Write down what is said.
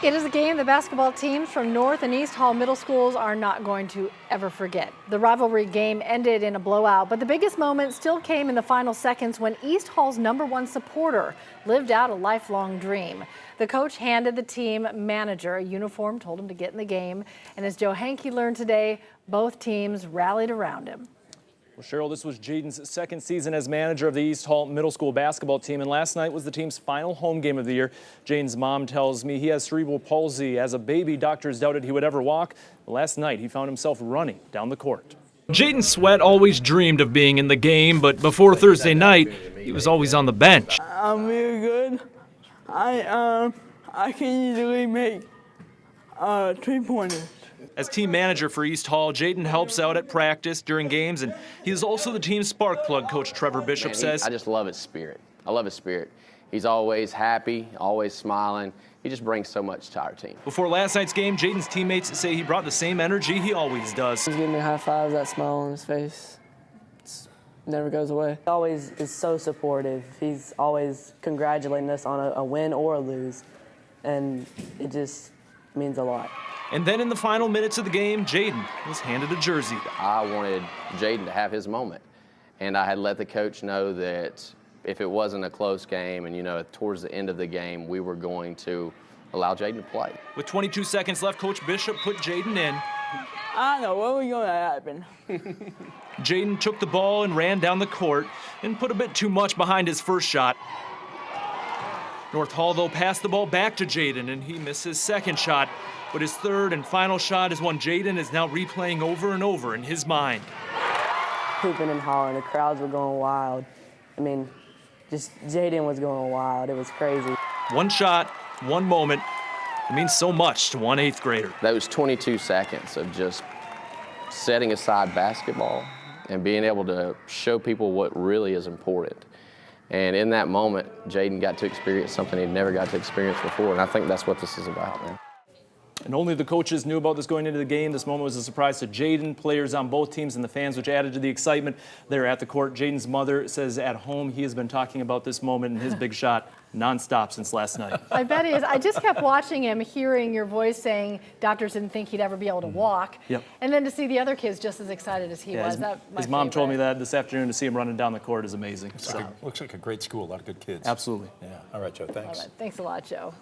It is a game the basketball teams from North and East Hall Middle Schools are not going to ever forget. The rivalry game ended in a blowout, but the biggest moment still came in the final seconds when East Hall's #1 supporter lived out a lifelong dream. The coach handed the team manager a uniform, told him to get in the game, and as Joe Hankey learned today, both teams rallied around him. Well, Cheryl, this was Jayden's second season as manager of the East Hall Middle School basketball team, and last night was the team's final home game of the year. Jayden's mom tells me he has cerebral palsy. As a baby, doctors doubted he would ever walk. But last night, he found himself running down the court. Jayden Sweat always dreamed of being in the game, but before Thursday night, he was always on the bench. I'm really good. I can easily make 3-pointers. As team manager for East Hall, Jayden helps out at practice during games, and he is also the team's spark plug, Coach Trevor Bishop says. I just love his spirit. I love his spirit. He's always happy, always smiling. He just brings so much to our team. Before last night's game, Jayden's teammates say he brought the same energy he always does. He's giving me high fives, that smile on his face. It never goes away. He always is so supportive. He's always congratulating us on a win or a lose, and it just means a lot. And then in the final minutes of the game, Jayden was handed a jersey. I wanted Jayden to have his moment, and I had let the coach know that if it wasn't a close game and, towards the end of the game, we were going to allow Jayden to play. With 22 seconds left, Coach Bishop put Jayden in. I know what was going to happen. Jayden took the ball and ran down the court and put a bit too much behind his first shot. North Hall, though, passed the ball back to Jayden, and he missed his second shot. But his third and final shot is one Jayden is now replaying over and over in his mind. Hooping and hollering, the crowds were going wild. I mean, just Jayden was going wild. It was crazy. One shot, one moment. It means so much to one 8th grader. Those 22 seconds of just setting aside basketball and being able to show people what really is important. And in that moment, Jayden got to experience something he'd never got to experience before, and I think that's what this is about, man. And only the coaches knew about this going into the game. This moment was a surprise to Jayden, players on both teams, and the fans, which added to the excitement there at the court. Jayden's mother says at home he has been talking about this moment and his big shot nonstop since last night. I bet he is. I just kept watching him, hearing your voice saying doctors didn't think he'd ever be able to walk. Yep. And then to see the other kids just as excited as he was. His mom told me that this afternoon. To see him running down the court is amazing. Looks like a great school, a lot of good kids. Absolutely. Yeah. All right, Joe, thanks. All right. Thanks a lot, Joe.